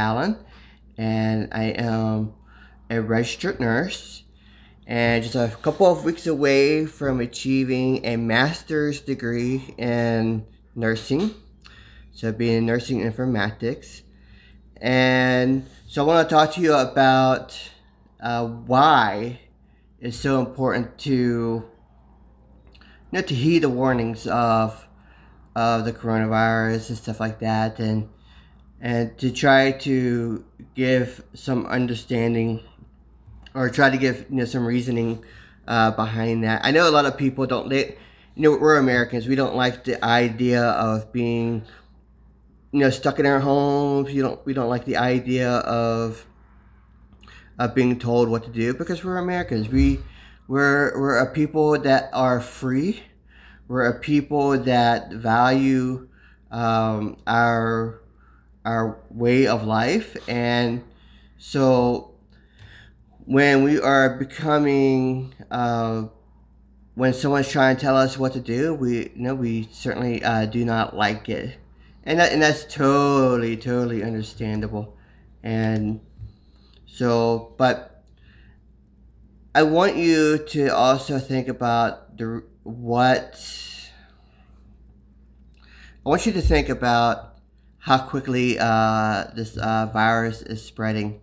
Allen, and I am a registered nurse, and just a couple of weeks away from achieving a master's degree in nursing. So, being in nursing informatics. And so, I want to talk to you about why it's so important to heed the warnings of the coronavirus and stuff like that, and to try to give some understanding, or try to give some reasoning behind that. I know a lot of people don't. We're Americans. We don't like the idea of being stuck in our homes. We don't like the idea of being told what to do, because we're Americans. We're a people that are free. We're a people that value our way of life, and so when we are becoming when someone's trying to tell us what to do, we certainly do not like it, and that's totally understandable, and so, but I want you to also think about the what I want you to think about how quickly this virus is spreading.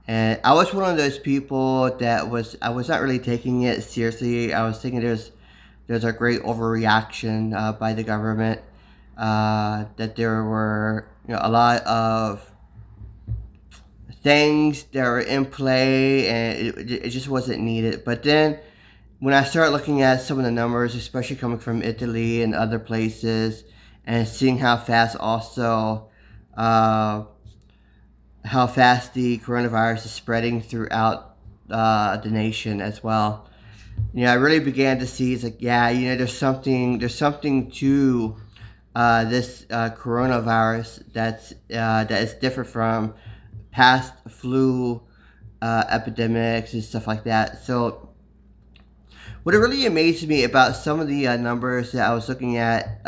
And I was one of those people that I was not really taking it seriously. I was thinking there's a great overreaction by the government, that there were a lot of things that were in play, and it just wasn't needed. But then when I start looking at some of the numbers, especially coming from Italy and other places, and seeing uh, how fast the coronavirus is spreading throughout the nation as well. I really began to see, it's like, yeah, there's something to this coronavirus that is different from past flu epidemics and stuff like that. So, what really amazed me about some of the numbers that I was looking at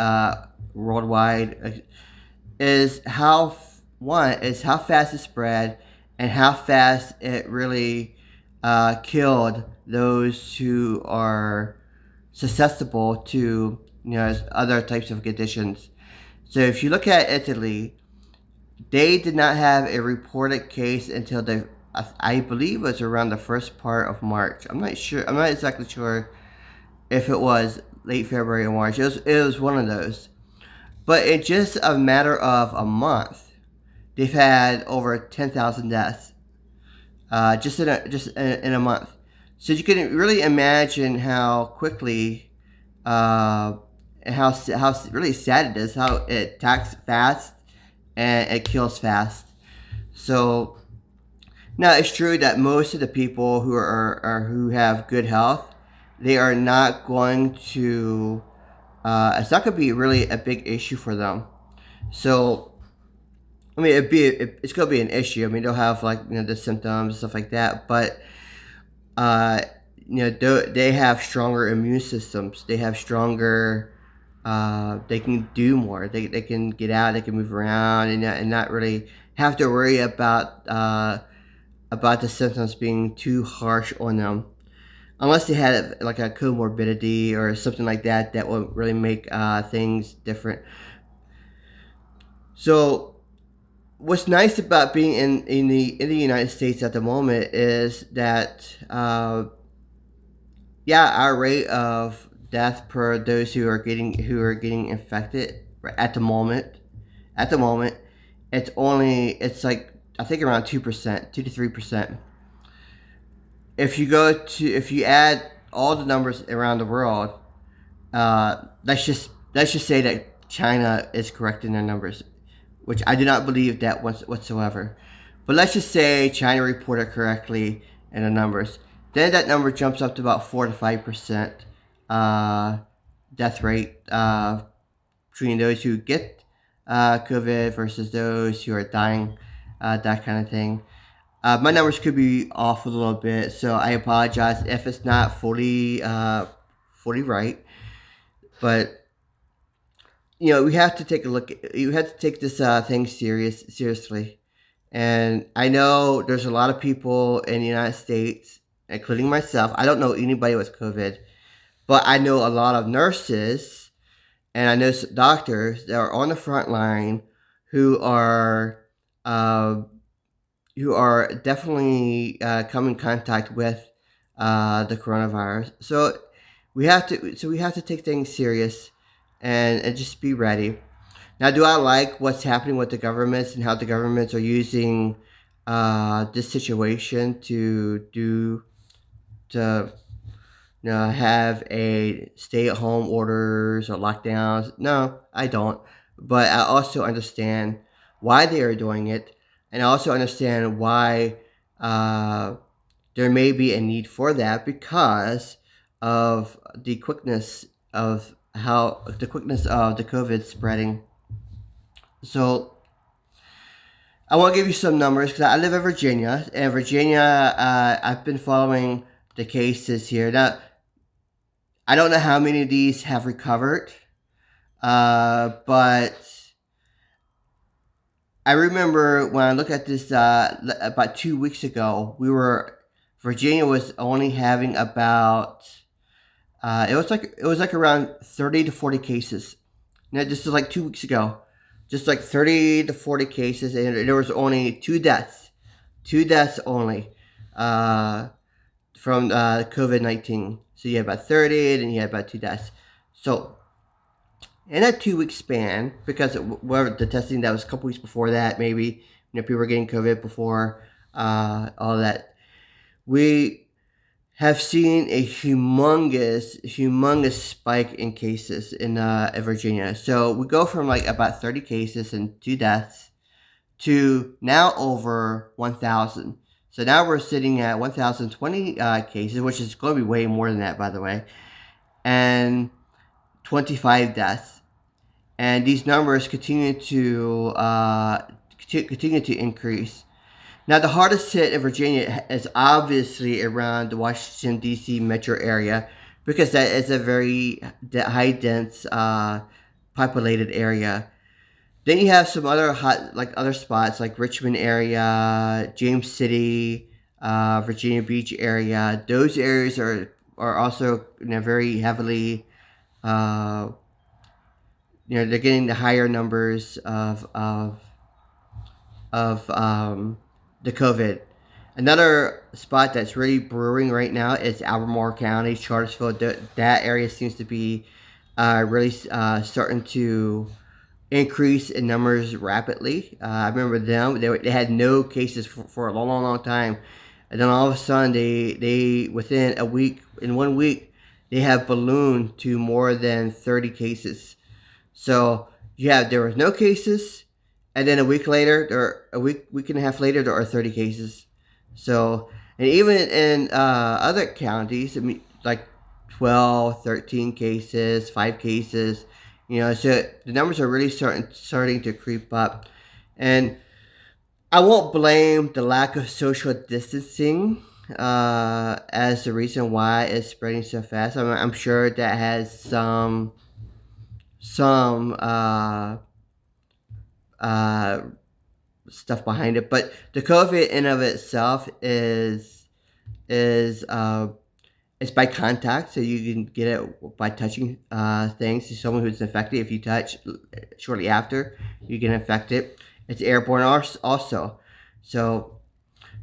worldwide is how fast it spread, and how fast it really killed those who are susceptible to other types of conditions. So if you look at Italy, they did not have a reported case until I believe it was around the first part of March. I'm not sure. I'm not exactly sure if it was late February or March. It was one of those. But in just a matter of a month, they've had over 10,000 deaths, just in a month. So you can really imagine how quickly, and how really sad it is, how it attacks fast and it kills fast. So now it's true that most of the people who have good health, they are not going to. It's not going to be really a big issue for them. So I mean, it's gonna be an issue. I mean, they'll have, like, the symptoms, stuff like that, but uh, they have stronger immune systems. They have stronger. They can do more. They can get out. They can move around, and not really have to worry about the symptoms being too harsh on them, unless they had like a comorbidity or something like that that would really make things different. So what's nice about being in the United States at the moment is that yeah, our rate of death per those who are getting infected at the moment, it's like, I think, around 2%, 2 to 3%. If you add all the numbers around the world, let's just say that China is correct in their numbers, which I do not believe that whatsoever. But let's just say China reported correctly in the numbers. Then that number jumps up to about 4 to 5% uh, death rate between those who get COVID versus those who are dying, that kind of thing. My numbers could be off a little bit, so I apologize if it's not fully right. But we have to take a look. You have to take this thing seriously, And I know there's a lot of people in the United States, including myself. I don't know anybody with COVID, but I know a lot of nurses and I know doctors that are on the front line who are uh, definitely come in contact with the coronavirus. So we have to take things serious and just be ready. Now, do I like what's happening with the governments and how the governments are using this situation to have a stay-at-home orders or lockdowns? No, I don't. But I also understand why they are doing it, and I also understand why uh, there may be a need for that because of the quickness of the COVID spreading. So I want to give you some numbers because I live in Virginia, and Virginia, I've been following the cases here. Now, I don't know how many of these have recovered, but I remember when I looked at this about 2 weeks ago, Virginia was only having about it was like around 30 to 40 cases. Now, this is like 2 weeks ago, just like 30 to 40 cases, and there was only two deaths only uh, from COVID-19. So you had about 30, and you had about two deaths. So in that 2 week span, because whatever the testing that was a couple weeks before that, maybe people were getting COVID before all that, we have seen a humongous spike in cases in Virginia. So we go from like about 30 cases and two deaths to now over 1,000. So now we're sitting at 1,020 cases, which is going to be way more than that, by the way, and 25 deaths. And these numbers continue to increase. Now, the hardest hit in Virginia is obviously around the Washington, D.C. metro area because that is a very high dense, populated area. Then you have some other other spots like Richmond area, James City, Virginia Beach area. Those areas are also very heavily, uh, they're getting the higher numbers of the COVID. Another spot that's really brewing right now is Albemarle County, Charlottesville. That area seems to be really starting to increase in numbers rapidly. I remember they had no cases for a long time, and then all of a sudden they within a week, in 1 week, they have ballooned to more than 30 cases. So yeah, there was no cases, and then a week later, or week and a half later, there are 30 cases. So, and even in other counties, I mean, like 12, 13 cases, 5 cases, so the numbers are really starting to creep up. And I won't blame the lack of social distancing as the reason why it's spreading so fast. I'm sure that has some uh, stuff behind it, but the COVID in of itself is it's by contact, so you can get it by touching things to someone who's infected. If you touch shortly after, you get infected. It's airborne also, so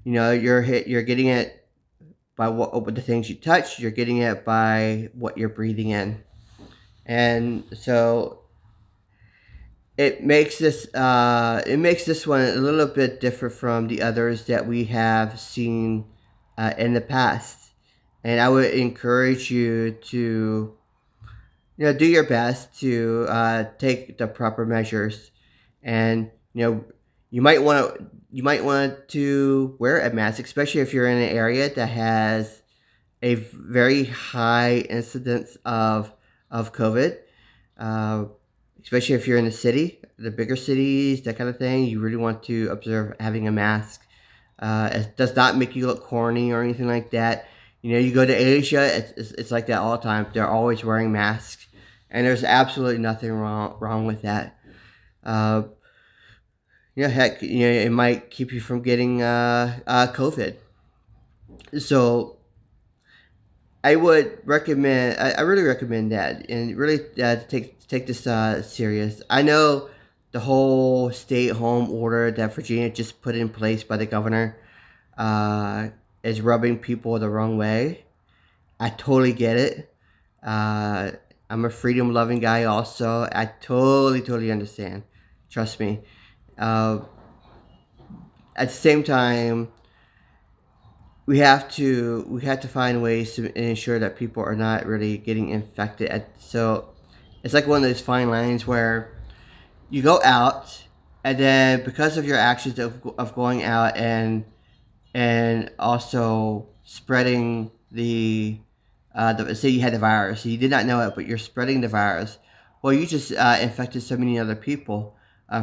you're getting it by what the things you touch. You're getting it by what you're breathing in, and so it makes this one a little bit different from the others that we have seen in the past. And I would encourage you to do your best to take the proper measures, and you might want to wear a mask, especially if you're in an area that has a very high incidence of COVID, uh, especially if you're in the city, the bigger cities, that kind of thing. You really want to observe having a mask. It does not make you look corny or anything like that. You go to Asia, it's like that all the time. They're always wearing masks, and there's absolutely nothing wrong with that. Uh, heck, it might keep you from getting COVID. So I would recommend. I really recommend that, and really take this serious. I know the whole stay-at-home order that Virginia just put in place by the governor uh, is rubbing people the wrong way. I totally get it. Uh, I'm a freedom-loving guy, also. I totally understand. Trust me. Uh, at the same time, we have to find ways to ensure that people are not really getting infected. So it's like one of those fine lines where you go out, and then because of your actions of going out and also spreading say you had the virus, you did not know it, but you're spreading the virus. Well, you just infected so many other people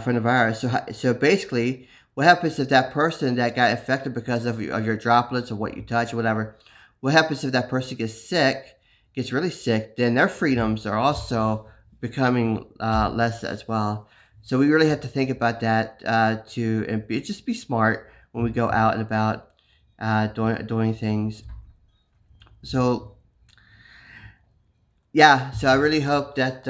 from the virus. So basically, what happens if that person that got infected because of your droplets or what you touch or whatever? What happens if that person gets really sick? Then their freedoms are also becoming less as well. So we really have to think about that just be smart when we go out and about doing things. So yeah, so I really hope that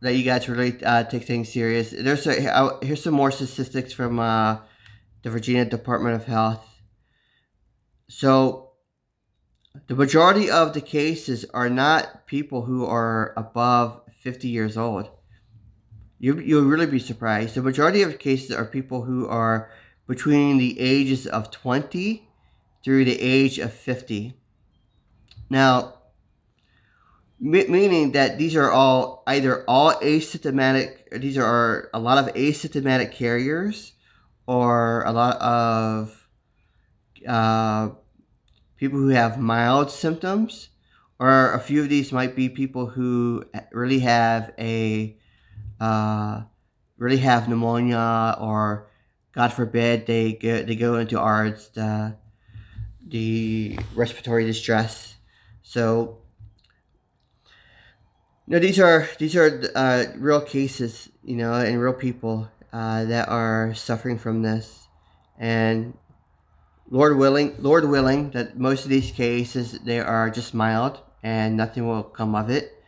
you guys really take things serious. Here's some more statistics from the Virginia Department of Health. So the majority of the cases are not people who are above 50 years old. You'll really be surprised. The majority of cases are people who are between the ages of 20 through the age of 50. Now, meaning that these are all asymptomatic. These are a lot of asymptomatic carriers, or a lot of uh, people who have mild symptoms, or a few of these might be people who really have uh, pneumonia, or God forbid they go into ARDS, the respiratory distress. So no, these are real cases, and real people that are suffering from this, and Lord willing, that most of these cases they are just mild and nothing will come of it,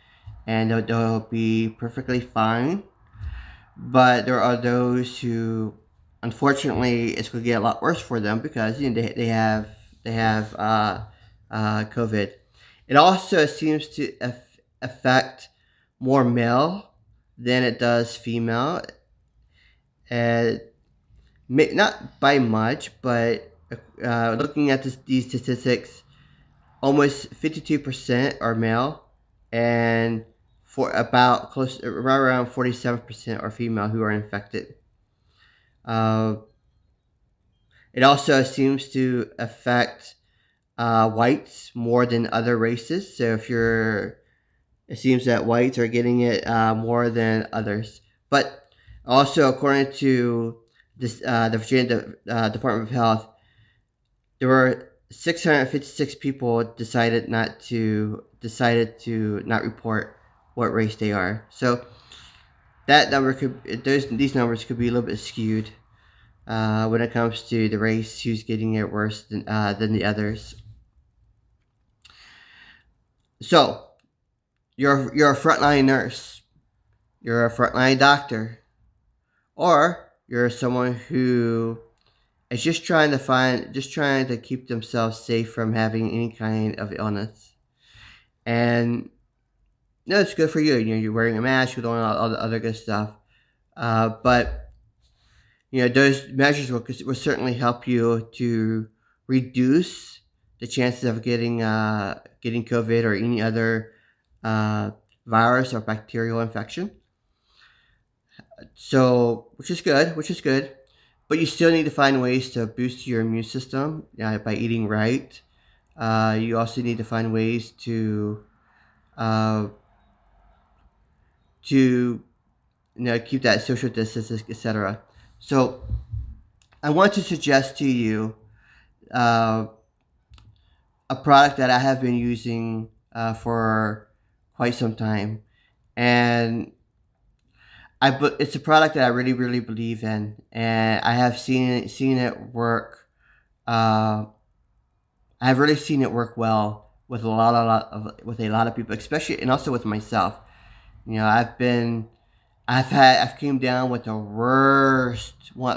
and they'll be perfectly fine. But there are those who, unfortunately, it's going to get a lot worse for them because they have COVID. It also seems to affect more male than it does female. Uh, Not by much, but looking at these statistics, almost 52% are male, and for about close right around 47% are female who are infected. Uh, it also seems to affect whites more than other races. So it seems that whites are getting it more than others. But also, according to the Virginia Department of Health, there were 656 people decided to not report what race they are. So that number these numbers could be a little bit skewed when it comes to the race who's getting it worse than the others. So you're a frontline nurse, you're a frontline doctor, or you're someone who is just trying to keep themselves safe from having any kind of illness. And no, it's good for you. You're wearing a mask, you're doing all the other good stuff. But those measures will certainly help you to reduce the chances of getting COVID or any other uh, virus or bacterial infection. So, which is good. But you still need to find ways to boost your immune system by eating right. You also need to find ways uh, to keep that social distance, etc. So I want to suggest to you uh, a product that I have been using for quite some time, and It's a product that I really, really believe in, and I have seen it work. Uh, I have really seen it work well with with a lot of people, especially and also with myself. You know, I've came down with the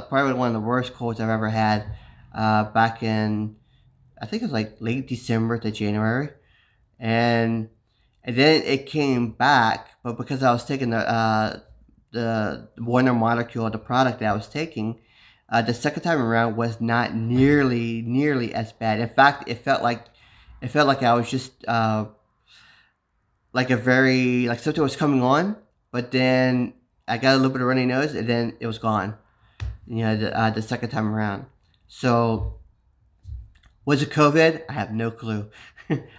probably one of the worst colds I've ever had. Back in, I think it was like late December to January, and then it came back, but because I was taking the Wonder molecule, the product that I was taking, the second time around was not nearly as bad. In fact, it felt like I was just like a very like something was coming on, but then I got a little bit of runny nose, and then it was gone. You know, the second time around. So was it COVID? I have no clue.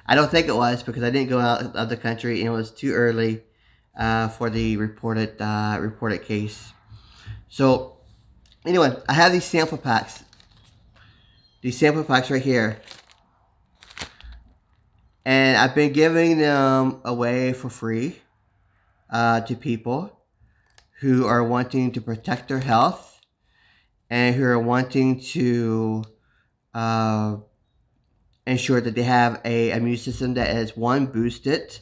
I don't think it was because I didn't go out of the country and it was too early for the reported case. So anyway, I have these sample packs. These sample packs right here, and I've been giving them away for free to people who are wanting to protect their health and who are wanting to uh, ensure that they have a immune system that is one boosted,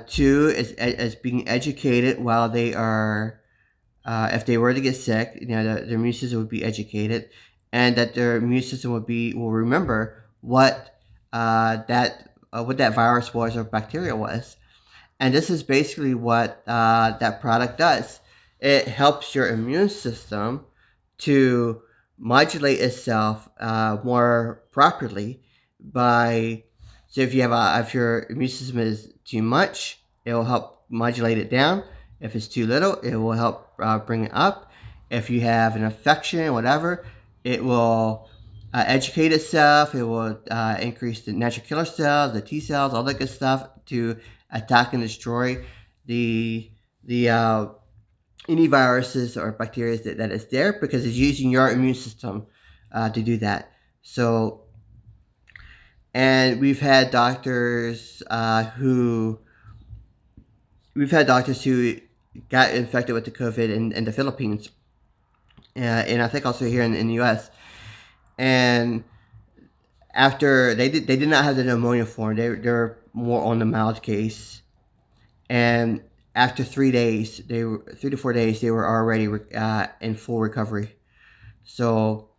two is being educated while they are if they were to get sick, you know, their immune system would be educated, and that their immune system will remember what that virus was or bacteria was. And this is basically what that product does. It helps your immune system to modulate itself more properly by. So if your immune system is too much, it will help modulate it down. If it's too little, it will help bring it up. If you have an infection, whatever, it will educate itself. It will increase the natural killer cells, the T cells, all that good stuff to attack and destroy the any viruses or bacteria that is there, because it's using your immune system to do that. So, and we've had doctors who got infected with the COVID in the Philippines, and I think also here in the U.S. And after they did not have the pneumonia form. They're more on the mild case, and after 3 days, 3 to 4 days, they were already in full recovery. So,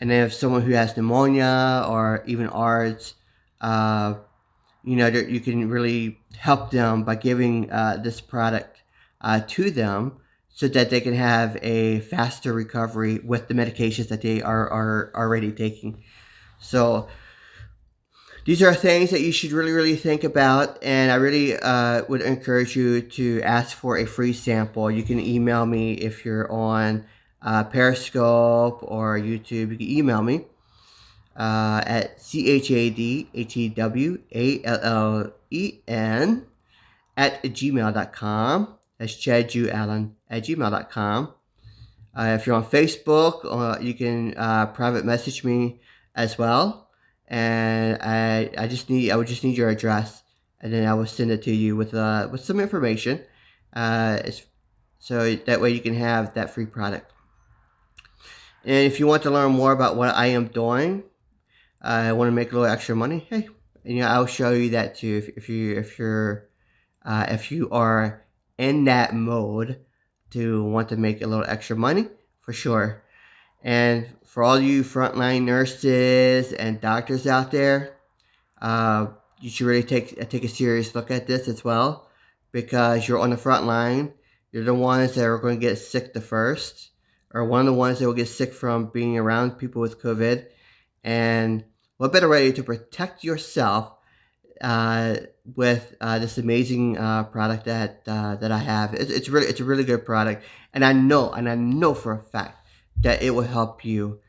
and then if someone who has pneumonia or even ARDS, you can really help them by giving this product to them so that they can have a faster recovery with the medications that they are already taking. So these are things that you should really, really think about, and I really would encourage you to ask for a free sample. You can email me if you're on Periscope or YouTube. You can email me at CHADHEWALLEN at gmail.com. That's Chad Allen at gmail.com. If you're on Facebook, you can private message me as well. And I would just need your address, and then I will send it to you with some information, so that way you can have that free product. And if you want to learn more about what I am doing, I want to make a little extra money. Hey, I'll show you that too if you are in that mode to want to make a little extra money, for sure. And for all you frontline nurses and doctors out there, you should really take a serious look at this as well, because you're on the front line. You're the ones that are going to get sick the first, or one of the ones that will get sick from being around people with COVID. And what better way to protect yourself with this amazing product that I have? It's a really good product, and I know for a fact that it will help you,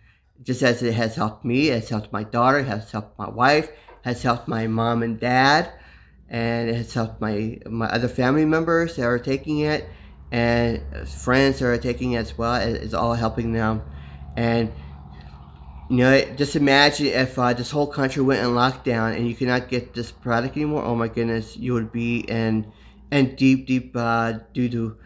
just as it has helped me. It has helped my daughter, it has helped my wife, has helped my mom and dad, and it has helped my other family members that are taking it, and friends that are taking it as well. It's all helping them. And just imagine if this whole country went in lockdown and you could not get this product anymore. Oh my goodness, you would be in deep doo-doo.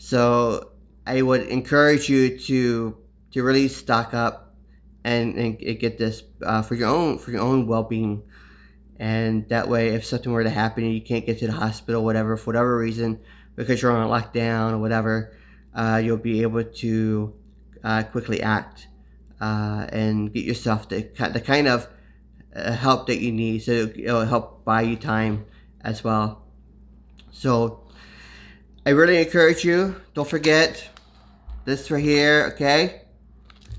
So I would encourage you to really stock up and get this for your own well-being. And that way, if something were to happen and you can't get to the hospital, whatever, for whatever reason, because you're on lockdown or whatever, you'll be able to quickly act and get yourself the kind of help that you need. So it'll help buy you time as well. So I really encourage you. Don't forget this right here. Okay,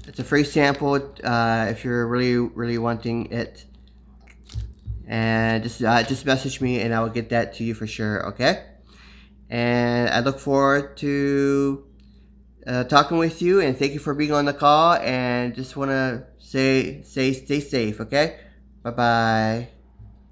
it's a free sample if you're really wanting it. And just message me and I will get that to you for sure. Okay. And I look forward to talking with you, and thank you for being on the call, and just want to say stay safe. Okay. Bye bye.